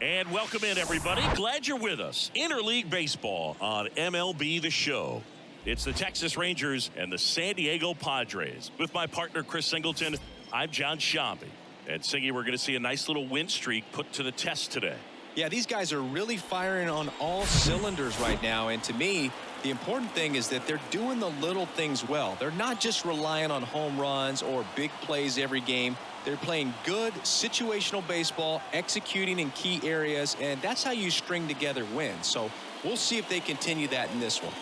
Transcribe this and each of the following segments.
And welcome in, everybody. Glad you're with us. Interleague Baseball on MLB The Show. It's the Texas Rangers and the San Diego Padres. With my partner, Chris Singleton, I'm John Shambi. And Singy, we're going to see a nice little win streak put to the test today. Yeah, these guys are really firing on all cylinders right now. And to me, the important thing is that they're doing the little things well. They're not just relying on home runs or big plays every game. They're playing good situational baseball, executing in key areas, and that's how you string together wins. So we'll see if they continue that in this one.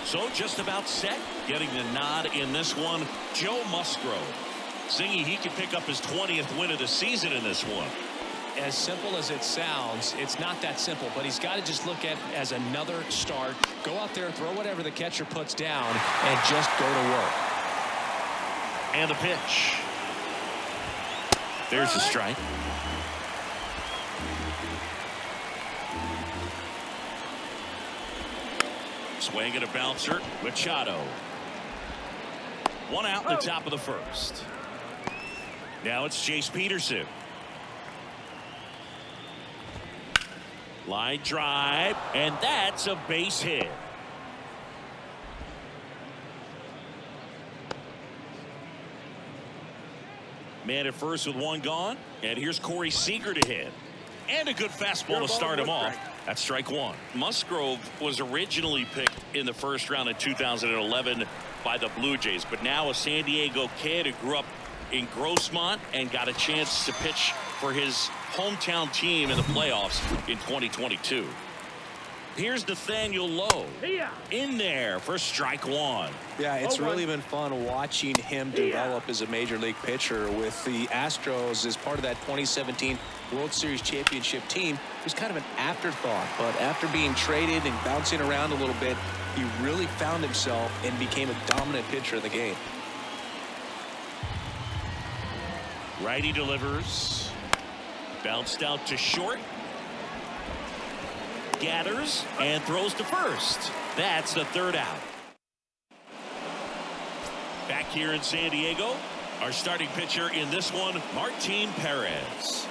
So just about set, getting the nod in this one, Joe Musgrove. Singy, he could pick up his 20th win of the season in this one. As simple as it sounds, it's not that simple, but he's got to just look at it as another start. Go out there, throw whatever the catcher puts down, and just go to work. And the pitch. There's the strike. Swing and a bouncer. Machado. One out in the top of the first. Now it's Chase Peterson. Line drive, and that's a base hit. Man at first with one gone, and here's Corey Seager to hit. And a good fastball to start him off. That's strike one. Musgrove was originally picked in the first round in 2011 by the Blue Jays, but now a San Diego kid who grew up in Grossmont and got a chance to pitch for his hometown team in the playoffs in 2022. Here's Nathaniel Lowe in there for strike one. Yeah, it's really been fun watching him develop as a major league pitcher with the Astros as part of that 2017 World Series championship team. It was kind of an afterthought, but after being traded and bouncing around a little bit, he really found himself and became a dominant pitcher in the game. Righty delivers. Bounced out to short. Gathers and throws to first. That's the third out. Back here in San Diego, our starting pitcher in this one, Martin Perez.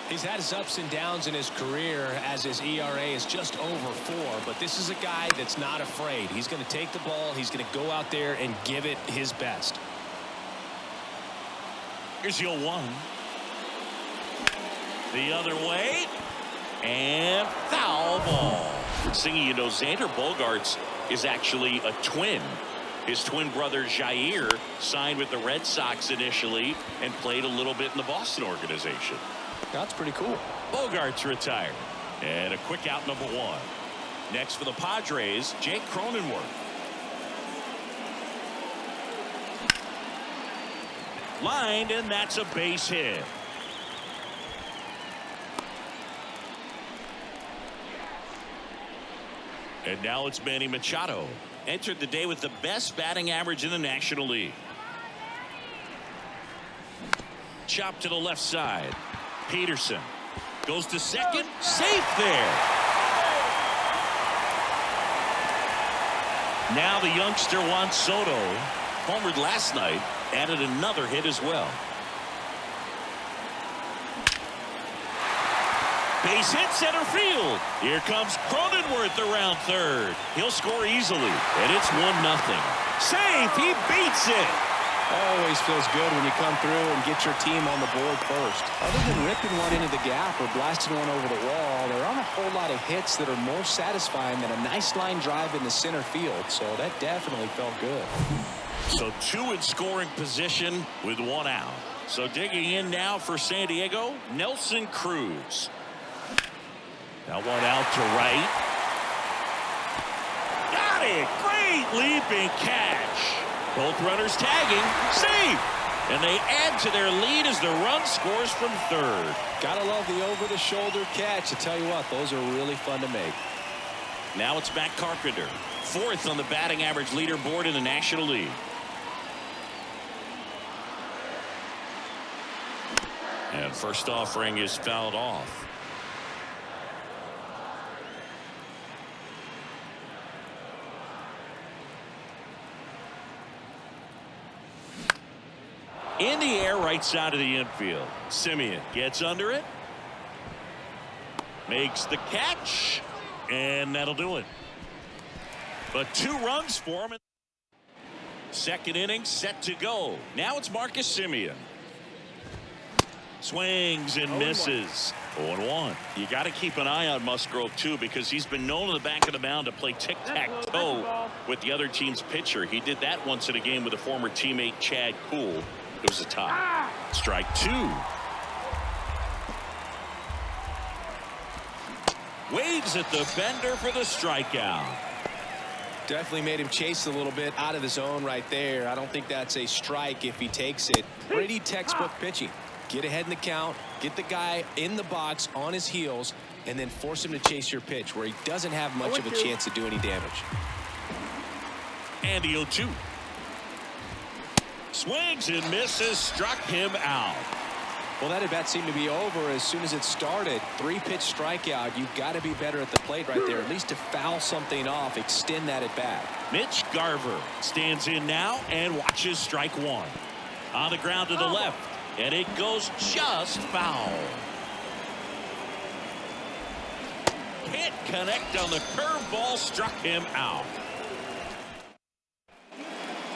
He's had his ups and downs in his career as his ERA is just over 4, but this is a guy that's not afraid. He's going to take the ball. He's going to go out there and give it his best. Here's your one. The other way. And foul ball. Singy, you know, Xander Bogaerts is actually a twin. His twin brother Jair signed with the Red Sox initially and played a little bit in the Boston organization. That's pretty cool. Bogaerts retired. And a quick out number one. Next for the Padres, Jake Cronenworth. Lined, and that's a base hit. And now it's Manny Machado. Entered the day with the best batting average in the National League. Chop to the left side. Peterson goes to second. Safe there. Now the youngster Juan Soto, homered last night, added another hit as well. Base hit center field. Here comes Cronenworth around third. He'll score easily, and it's 1-0. Safe. He beats it. Always feels good when you come through and get your team on the board first. Other than ripping one into the gap or blasting one over the wall, there aren't a whole lot of hits that are more satisfying than a nice line drive in the center field. So that definitely felt good. So 2 in scoring position with 1 out. So digging in now for San Diego, Nelson Cruz. Now 1 out to right. Got it. Great leaping catch. Both runners tagging. Safe. And they add to their lead as the run scores from third. Gotta love the over-the-shoulder catch. I tell you what, those are really fun to make. Now it's Matt Carpenter, 4th on the batting average leaderboard in the National League. And first offering is fouled off. In the air, right side of the infield. Semien gets under it. Makes the catch. And that'll do it. But 2 runs for him. Second inning set to go. Now it's Marcus Semien. Swings and misses. 0-1. You got to keep an eye on Musgrove too, because he's been known in the back of the mound to play tic-tac-toe with the other team's pitcher. He did that once in a game with a former teammate, Chad Kuhl. It was a tie. Strike 2. Waves at the bender for the strikeout. Definitely made him chase a little bit out of the zone right there. I don't think that's a strike if he takes it. Pretty textbook pitching. Get ahead in the count, get the guy in the box on his heels, and then force him to chase your pitch where he doesn't have much of a chance to do any damage. And the 0-2. Swings and misses, struck him out. Well, that at bat seemed to be over as soon as it started. 3-pitch strikeout. You've got to be better at the plate right there, at least to foul something off, extend that at bat. Mitch Garver stands in now and watches strike 1. On the ground to the left, and it goes just foul. Can't connect on the curveball, struck him out.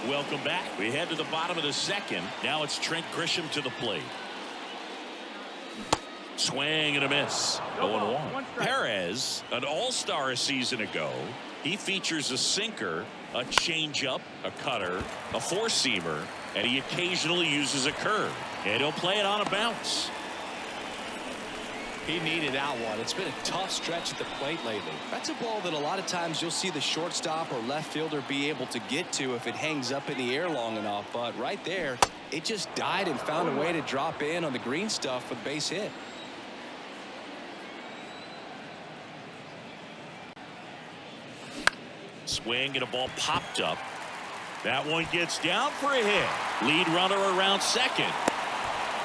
Welcome back. We head to the bottom of the second. Now it's Trent Grisham to the plate. Swing and a miss. 0-1. Perez, an all-star a season ago. He features a sinker, a changeup, a cutter, a four-seamer, and he occasionally uses a curve. And he'll play it on a bounce. He needed that one. It's been a tough stretch at the plate lately. That's a ball that a lot of times you'll see the shortstop or left fielder be able to get to if it hangs up in the air long enough. But right there, it just died and found a way to drop in on the green stuff with a base hit. Swing and a ball popped up. That one gets down for a hit. Lead runner around second.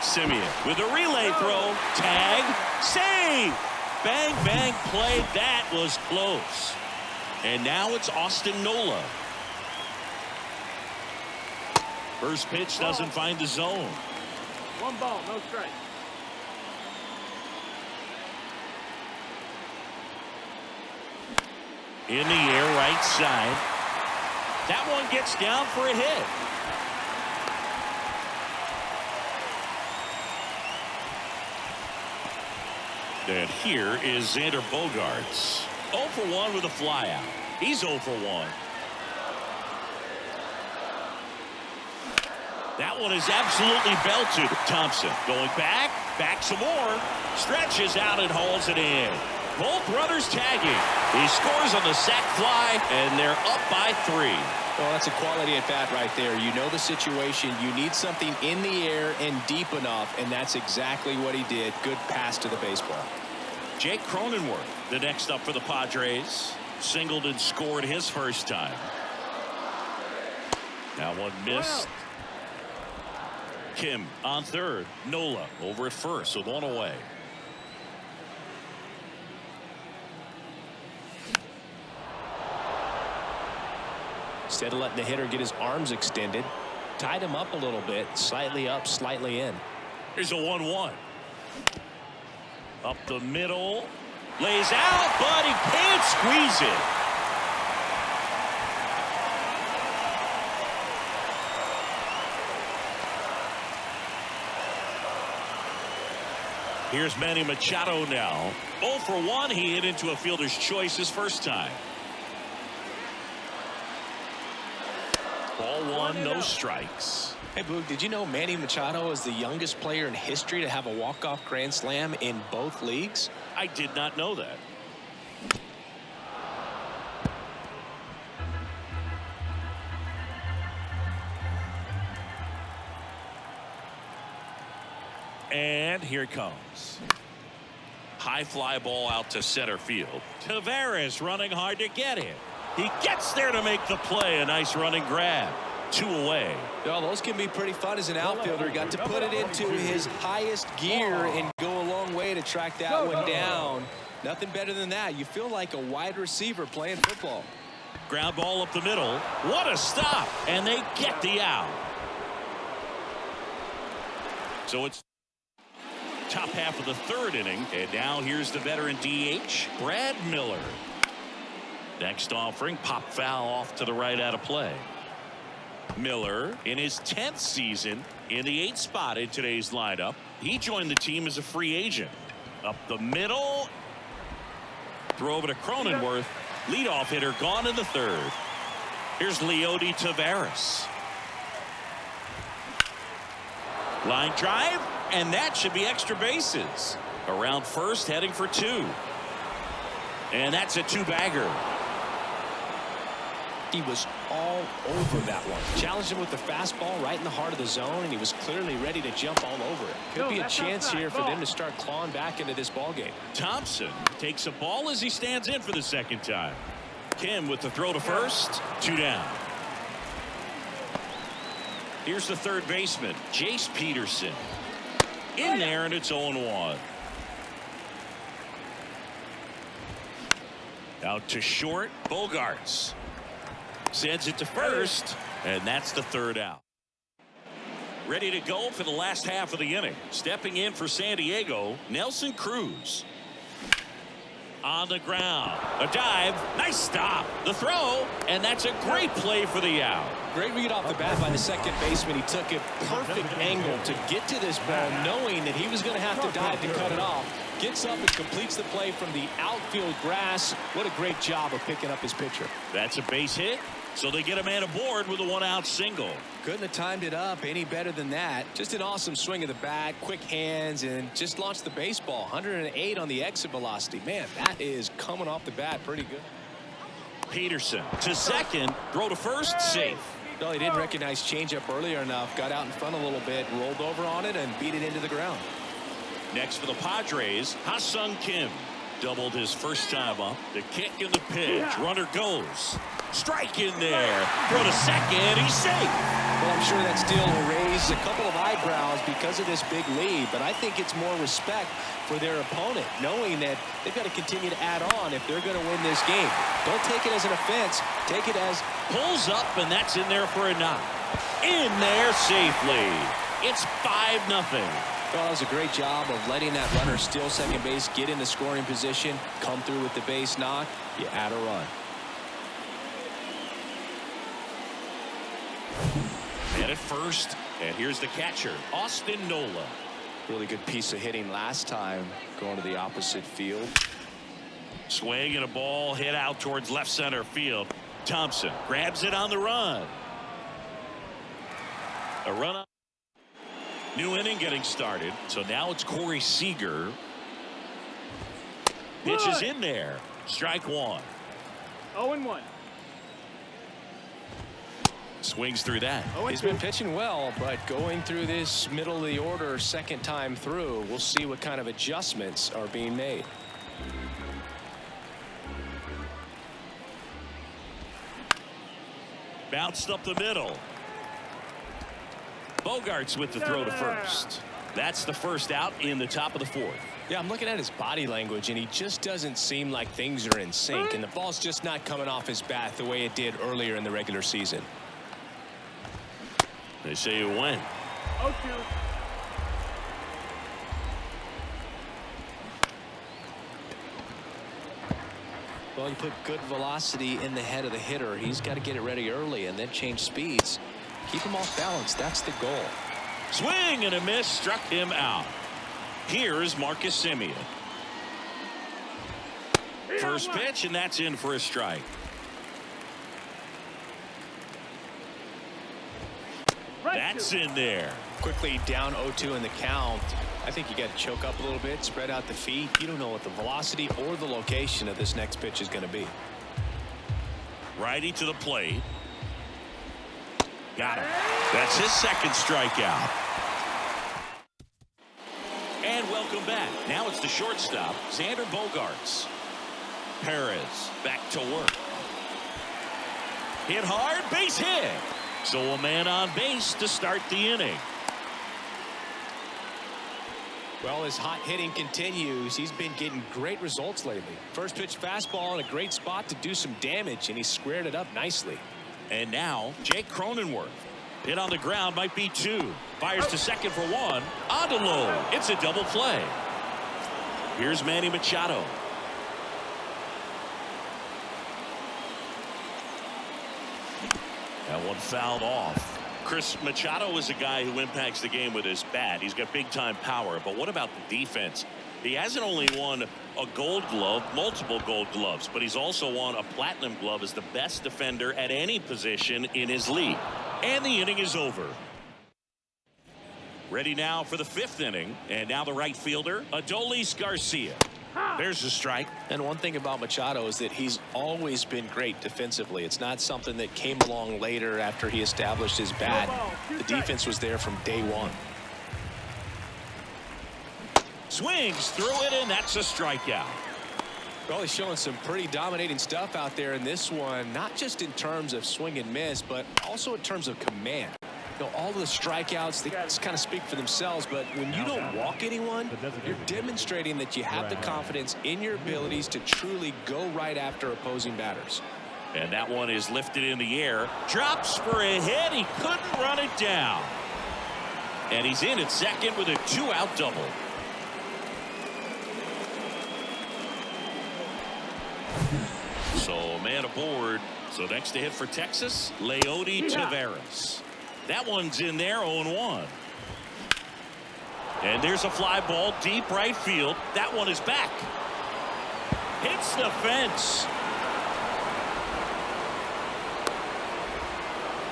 Semien with a relay throw. Tag. Save. Bang, bang play. That was close. And now it's Austin Nola. First pitch doesn't find the zone. 1 ball, no strike. In the air, right side. That one gets down for a hit. And here is Xander Bogaerts. 0 for 1 with a flyout. He's 0 for 1. That one is absolutely belted. Thompson going back some more. Stretches out and hauls it in. Both runners tagging. He scores on the sac fly, and they're up by 3. Well, that's a quality at bat right there. You know the situation. You need something in the air and deep enough, and that's exactly what he did. Good pass to the baseball. Jake Cronenworth, the next up for the Padres. Singled and scored his first time. Now one missed. Kim on third. Nola over at first with 1 away. Instead of letting the hitter get his arms extended, tied him up a little bit, slightly up, slightly in. Here's a 1-1. Up the middle. Lays out, but he can't squeeze it. Here's Manny Machado now. 0 for 1. He hit into a fielder's choice his first time. Ball 1, no strikes. Hey, Boog, did you know Manny Machado is the youngest player in history to have a walk-off grand slam in both leagues? I did not know that. And here it comes. High fly ball out to center field. Taveras running hard to get it. He gets there to make the play. A nice running grab. 2 away. Well, those can be pretty fun as an outfielder. Got to put it into his highest gear and go a long way to track that one down. Nothing better than that. You feel like a wide receiver playing football. Ground ball up the middle. What a stop. And they get the out. So it's top half of the third inning. And now here's the veteran DH, Brad Miller. Next offering, pop foul off to the right out of play. Miller in his 10th season in the 8th spot in today's lineup. He joined the team as a free agent. Up the middle. Throw over to Cronenworth. Leadoff hitter gone in the third. Here's Leody Taveras. Line drive, and that should be extra bases. Around first, heading for 2. And that's a 2-bagger. He was all over that one. Challenged him with the fastball right in the heart of the zone, and he was clearly ready to jump all over it. Could be a chance here for them to start clawing back into this ball game. Thompson takes a ball as he stands in for the second time. Kim with the throw to first. 2 down. Here's the third baseman, Jace Peterson. In there, and it's 0-1. Out to short, Bogaerts. Sends it to first, and that's the third out. Ready to go for the last half of the inning. Stepping in for San Diego, Nelson Cruz. On the ground, a dive, nice stop, the throw, and that's a great play for the out. Great read off the bat by the second baseman. He took a perfect angle to get to this ball, knowing that he was going to have to dive to cut it off. Gets up and completes the play from the outfield grass. What a great job of picking up his pitcher. That's a base hit, so they get a man aboard with a 1-out single. Couldn't have timed it up any better than that. Just an awesome swing of the bat, quick hands, and just launched the baseball. 108 on the exit velocity. Man, that is coming off the bat pretty good. Peterson to second, throw to first, safe. Well, he didn't recognize changeup earlier enough. Got out in front a little bit, rolled over on it, and beat it into the ground. Next for the Padres, Ha-Seong Kim. Doubled his first time up. The kick and the pitch. Runner goes. Strike in there. Throw to second. He's safe. Well, I'm sure that still raised a couple of eyebrows because of this big lead, but I think it's more respect for their opponent, knowing that they've got to continue to add on if they're going to win this game. Don't take it as an offense. Take it as pulls up, and that's in there for a knock. In there safely. It's 5-0. Well, that was a great job of letting that runner steal second base, get in the scoring position, come through with the base knock. You add a run. And at first, and here's the catcher, Austin Nola. Really good piece of hitting last time, going to the opposite field. Swing and a ball hit out towards left center field. Thompson grabs it on the run. A run up. New inning getting started. So now it's Corey Seager. Pitch is in there. Strike 1. 0-1. Swings through that. He's been pitching well, but going through this middle of the order second time through, we'll see what kind of adjustments are being made. Bounced up the middle. Bogaerts with the throw to first. That's the first out in the top of the fourth. Yeah, I'm looking at his body language, and he just doesn't seem like things are in sync, and the ball's just not coming off his bat the way it did earlier in the regular season. They say it went. 0-2. Well, you put good velocity in the head of the hitter. He's got to get it ready early and then change speeds. Keep him off balance. That's the goal. Swing and a miss, struck him out. Here's Marcus Semien. First pitch, and that's in for a strike. That's in there. Quickly down 0-2 in the count. I think you got to choke up a little bit, spread out the feet. You don't know what the velocity or the location of this next pitch is going to be. Righty to the plate. Got him. That's his second strikeout. And welcome back. Now it's the shortstop, Xander Bogaerts. Perez back to work. Hit hard, base hit. So a man on base to start the inning. Well, as hot hitting continues, he's been getting great results lately. First pitch fastball in a great spot to do some damage, and he squared it up nicely. And now Jake Cronenworth. Hit on the ground, might be 2. Fires to second for 1. On to low. It's a double play. Here's Manny Machado. That one fouled off. Chris, Machado is a guy who impacts the game with his bat. He's got big-time power, but what about the defense? He hasn't only won a gold glove, multiple gold gloves, but he's also won a platinum glove as the best defender at any position in his league. And the inning is over. Ready now for the 5th inning, and now the right fielder, Adolis Garcia. There's a strike. And one thing about Machado is that he's always been great defensively. It's not something that came along later after he established his bat. The defense was there from day one. Swings through it, and that's a strikeout. Well, he's showing some pretty dominating stuff out there in this one, not just in terms of swing and miss, but also in terms of command. You know, all of the strikeouts, they just kind of speak for themselves, but when you don't walk anyone, you're demonstrating that you have the confidence in your abilities to truly go right after opposing batters. And that one is lifted in the air. Drops for a hit. He couldn't run it down. And he's in at second with a 2-out double. So a man aboard. So next to hit for Texas, Leody Taveras. That one's in there, 0-1. And there's a fly ball deep right field. That one is back. Hits the fence.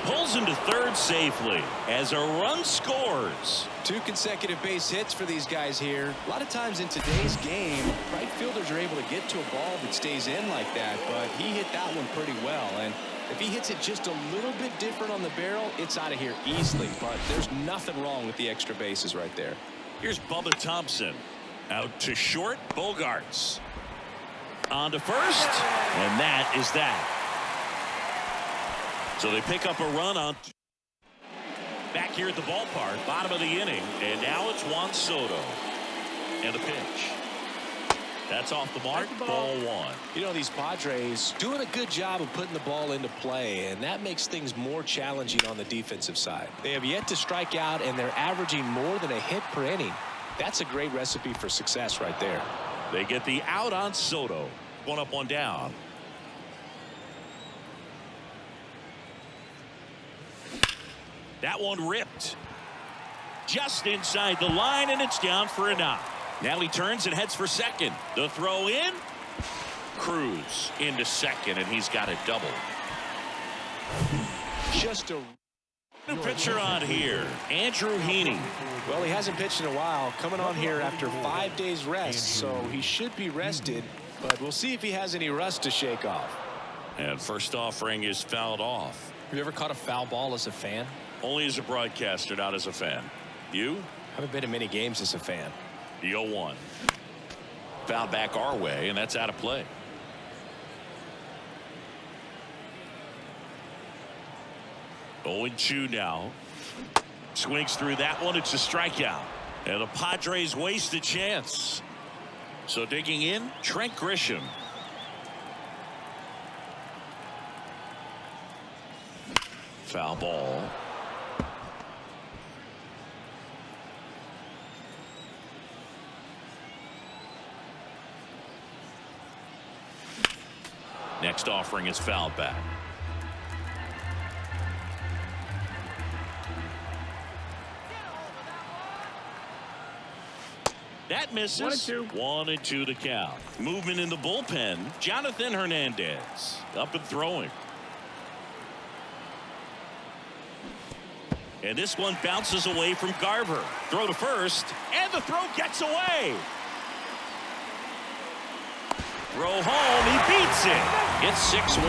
Pulls him to third safely as a run scores. 2 consecutive base hits for these guys here. A lot of times in today's game, right fielders are able to get to a ball that stays in like that, but he hit that one pretty well. And if he hits it just a little bit different on the barrel, it's out of here easily. But there's nothing wrong with the extra bases right there. Here's Bubba Thompson. Out to short, Bogaerts. On to first, and that is that. So they pick up a run on. Back here at the ballpark, bottom of the inning, and now it's Juan Soto. And the pitch. That's off the mark, ball 1. You know, these Padres doing a good job of putting the ball into play, and that makes things more challenging on the defensive side. They have yet to strike out, and they're averaging more than a hit per inning. That's a great recipe for success right there. They get the out on Soto. 1 up, 1 down. That one ripped. Just inside the line, and it's down for a knock. Now he turns and heads for second. The throw in. Cruz into second, and he's got a double. Just a new pitcher on here, Andrew Heaney. Well, he hasn't pitched in a while, coming on here after 5 days rest, so he should be rested, but we'll see if he has any rust to shake off. And first offering is fouled off. Have you ever caught a foul ball as a fan? Only as a broadcaster, not as a fan. You? Haven't been to many games as a fan. The 0-1. Foul back our way, and that's out of play. Oh, 0-2 now. Swings through that one. It's a strikeout. And the Padres waste a chance. So digging in, Trent Grisham. Foul ball. Next offering is fouled back. That misses. 1-2 to count. Movement in the bullpen. Jonathan Hernandez up and throwing. And this one bounces away from Garver. Throw to first, and the throw gets away. Throw home, he beats it. It's 6-1.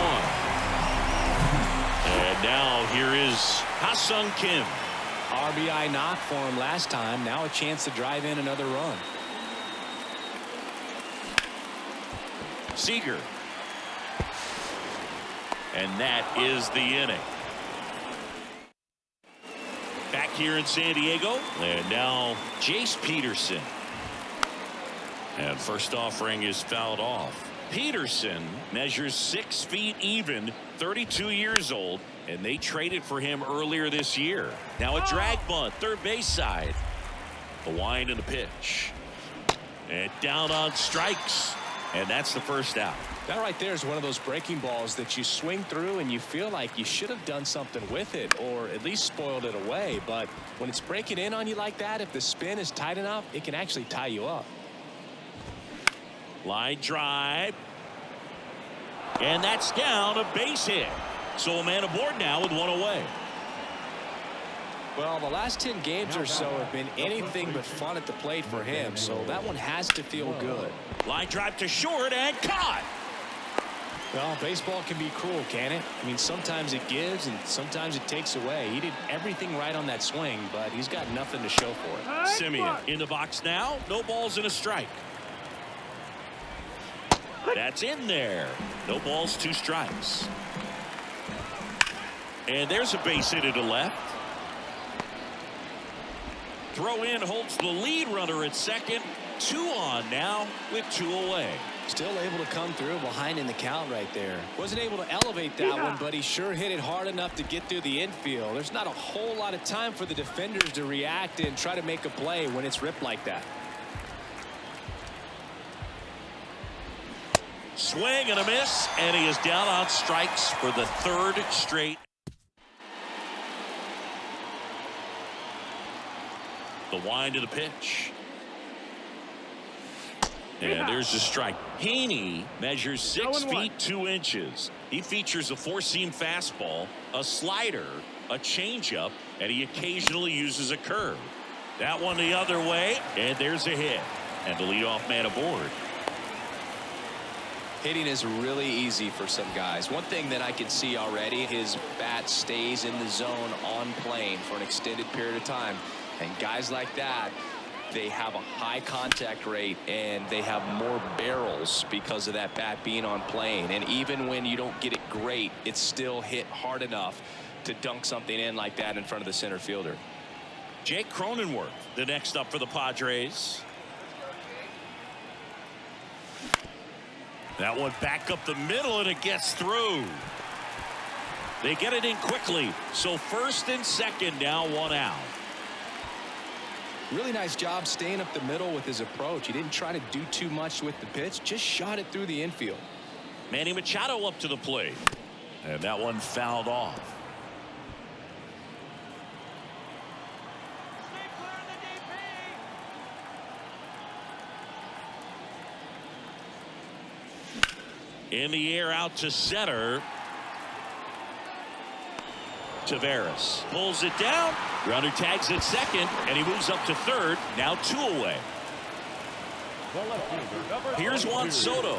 And now here is Ha-Seong Kim. RBI knock for him last time. Now a chance to drive in another run. Seager. And that is the inning. Back here in San Diego. And now Jace Peterson. And first offering is fouled off. Peterson measures 6 feet even, 32 years old, and they traded for him earlier this year. Now a drag bunt, third base side. The wind and the pitch. And down on strikes. And that's the first out. That right there is one of those breaking balls that you swing through and you feel like you should have done something with it or at least spoiled it away. But when it's breaking in on you like that, if the spin is tight enough, it can actually tie you up. Line drive. And that's down, a base hit. So a man aboard now with one away. Well, the last 10 games or so have been anything but fun at the plate for him, so that one has to feel good. Line drive to short and caught. Well, baseball can be cruel, can it? I mean, sometimes it gives and sometimes it takes away. He did everything right on that swing, but he's got nothing to show for it. Semien in the box now. No balls and a strike. That's in there. No balls, 2 strikes. And there's a base hit to left. Throw in holds the lead runner at second. 2 on now with 2 away. Still able to come through behind in the count right there. Wasn't able to elevate that one, but he sure hit it hard enough to get through the infield. There's not a whole lot of time for the defenders to react and try to make a play when it's ripped like that. Swing and a miss, and he is down on strikes for the 3rd straight. The wind of the pitch. And there's the strike. Haney measures 6 feet 2 inches. He features a 4-seam fastball, a slider, a changeup, and he occasionally uses a curve. That one the other way, and there's a hit. And the leadoff man aboard. Hitting is really easy for some guys. One thing that I can see already, his bat stays in the zone on plane for an extended period of time. And guys like that, they have a high contact rate and they have more barrels because of that bat being on plane. And even when you don't get it great, it's still hit hard enough to dunk something in like that in front of the center fielder. Jake Cronenworth, the next up for the Padres. That one back up the middle and it gets through. They get it in quickly. So 1st and 2nd now, 1 out. Really nice job staying up the middle with his approach. He didn't try to do too much with the pitch, just shot it through the infield. Manny Machado up to the plate. And that one fouled off. In the air out to center. Taveras pulls it down. Runner tags at second, and he moves up to 3rd. Now 2 away. Here's Juan Soto.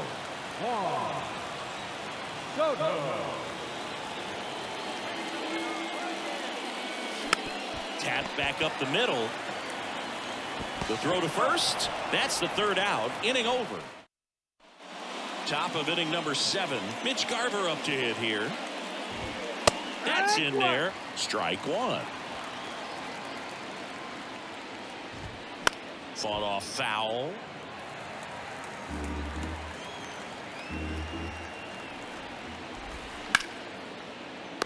Tap back up the middle. The throw to first. That's the 3rd out. Inning over. Top of inning number 7. Mitch Garver up to hit here. That's in there. Strike 1. Fought off foul.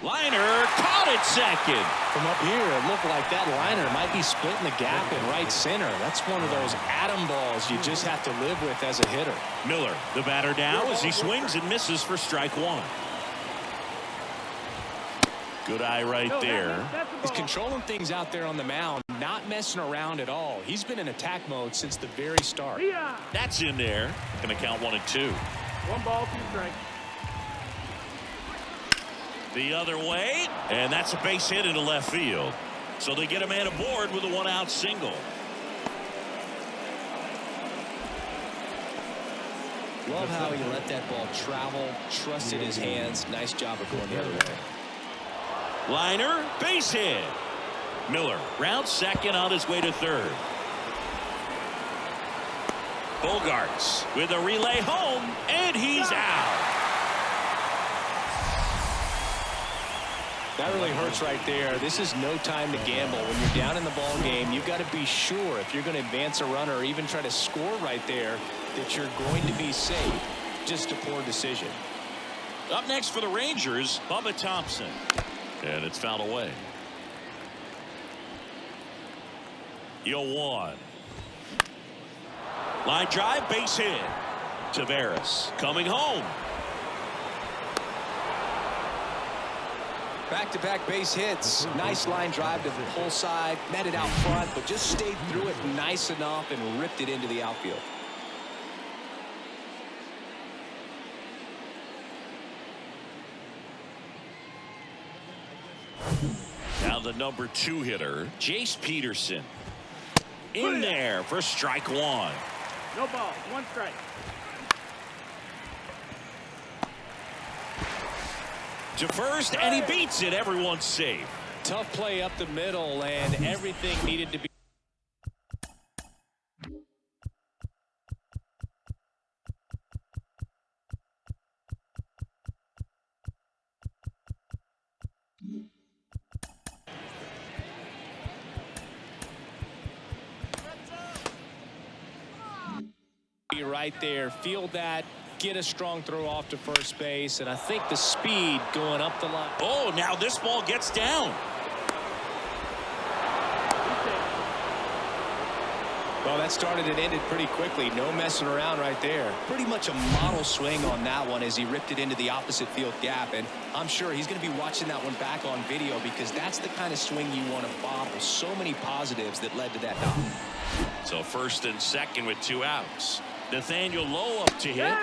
Liner caught it second. From up here, it looked like that liner might be splitting the gap in right center. That's one of those atom balls you just have to live with as a hitter. Miller, the batter now as he swings and misses for strike 1. Good eye right there. He's controlling things out there on the mound, not messing around at all. He's been in attack mode since the very start. That's in there. Going to count 1 and 2. 1 ball, 2 strikes. The other way, and that's a base hit into left field. So they get a man aboard with a 1-out single. Love how he let that ball travel, trusted his hands. Nice job of going the other way. Liner, base hit. Miller rounds second on his way to 3rd. Bogaerts with a relay home, and he's out. That really hurts right there. This is no time to gamble. When you're down in the ball game, you've got to be sure if you're going to advance a runner or even try to score right there that you're going to be safe. Just a poor decision. Up next for the Rangers, Bubba Thompson. And it's fouled away. 0-1. Line drive, base hit. Taveras coming home. Back-to-back base hits. Nice line drive to the pull side. Met it out front, but just stayed through it nice enough and ripped it into the outfield. Now the number 2 hitter, Jace Peterson. In there for strike 1. No ball. 1 strike. To first, and he beats it. Everyone's safe. Tough play up the middle, and everything needed to be. Right there, field that, get a strong throw off to first base, and I think the speed going up the line. Oh, now this ball gets down. Well, that started and ended pretty quickly. No messing around right there. Pretty much a model swing on that one as he ripped it into the opposite field gap, and I'm sure he's going to be watching that one back on video because that's the kind of swing you want to bottle. So many positives that led to that knock. So first and second with 2 outs. Nathaniel Lowe up to hit,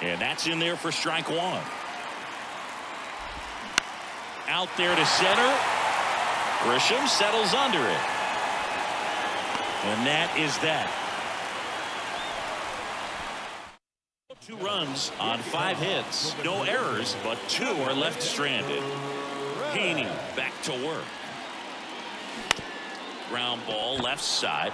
and that's in there for strike 1. Out there to center. Grisham settles under it. And that is that. 2 runs on 5 hits. No errors, but 2 are left stranded. Heaney back to work. Ground ball left side.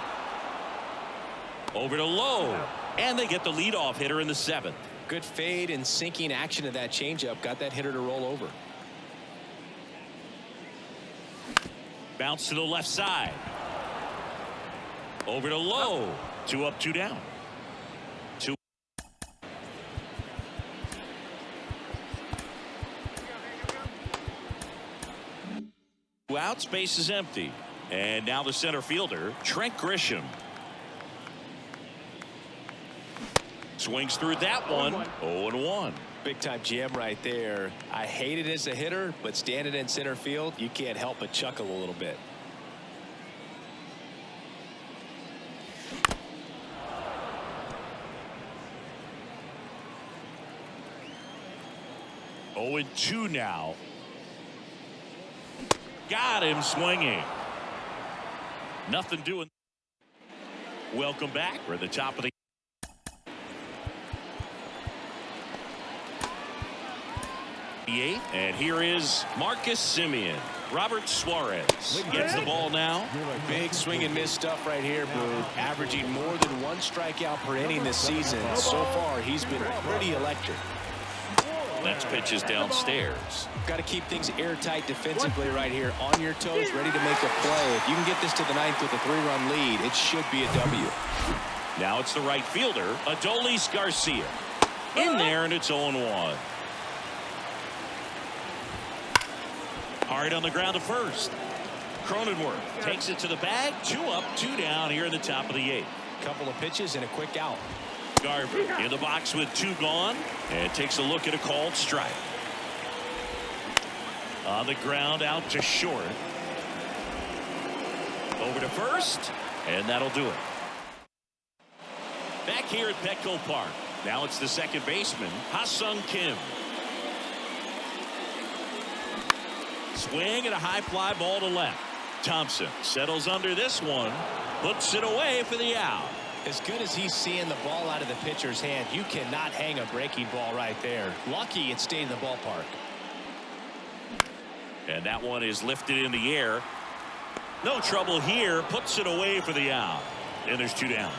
Over to Lowe. And they get the leadoff hitter in the 7th. Good fade and sinking action of that changeup. Got that hitter to roll over. Bounce to the left side. Over to Lowe. 2 up, 2 down. 2 outs, base is empty. And now the center fielder, Trent Grisham. Swings through that one. 0-1. Big time jam right there. I hate it as a hitter, but standing in center field, you can't help but chuckle a little bit. Oh, 2 now. Got him swinging. Nothing doing. Welcome back. We're at the top of the eighth, and here is Marcus Semien. Robert Suarez gets the ball now. Big swing and miss stuff right here, Blue. Averaging more than 1 strikeout per inning this season. So far, he's been pretty electric. Next pitch is downstairs. Got to keep things airtight defensively right here. On your toes, ready to make a play. If you can get this to the 9th with a 3-run lead, it should be a W. Now it's the right fielder, Adolis Garcia. In there, and it's 0-1. Hard on the ground to first. Cronenworth takes it to the bag. 2 up, 2 down here in the top of the 8th. Couple of pitches and a quick out. Garver in the box with 2 gone, and takes a look at a called strike. On the ground out to short. Over to first, and that'll do it. Back here at Petco Park. Now it's the second baseman, Ha-Seong Kim. Swing and a high fly ball to left. Thompson settles under this one. Puts it away for the out. As good as he's seeing the ball out of the pitcher's hand, you cannot hang a breaking ball right there. Lucky it stayed in the ballpark. And that one is lifted in the air. No trouble here. Puts it away for the out. And there's 2 down.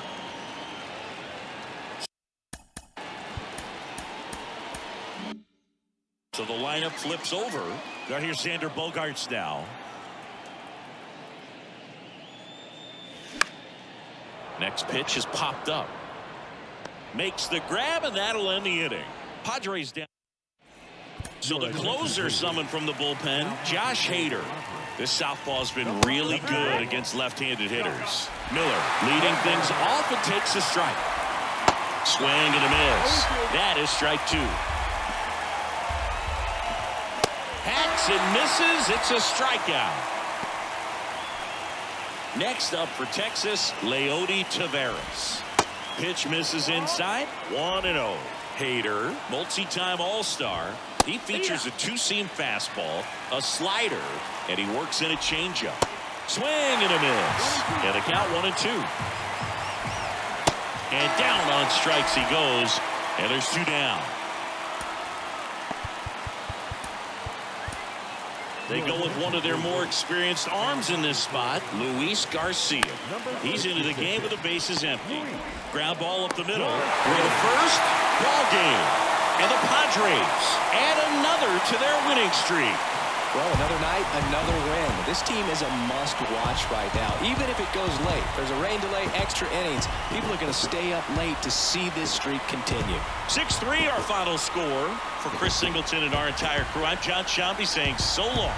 So the lineup flips over. Now here's Xander Bogaerts now. Next pitch is popped up. Makes the grab, and that'll end the inning. Padres down. So the closer summoned from the bullpen, Josh Hader. This southpaw's been really good against left-handed hitters. Miller leading things off and takes a strike. Swing and a miss. That is strike 2. Hacks and misses. It's a strikeout. Next up for Texas, Leody Taveras. Pitch misses inside. 1-0. Hader, multi-time All-Star. He features a two-seam fastball, a slider, and he works in a changeup. Swing and a miss. And the count 1-2. And down on strikes he goes, and there's 2 down. They go with one of their more experienced arms in this spot, Luis Garcia. He's into the game with the bases empty. Ground ball up the middle. Throw to first. Ball game. And the Padres add another to their winning streak. Well, another night, another win. This team is a must-watch right now, even if it goes late. There's a rain delay, extra innings. People are going to stay up late to see this streak continue. 6-3 our final score. For Chris Singleton and our entire crew, I'm John Shambi saying so long.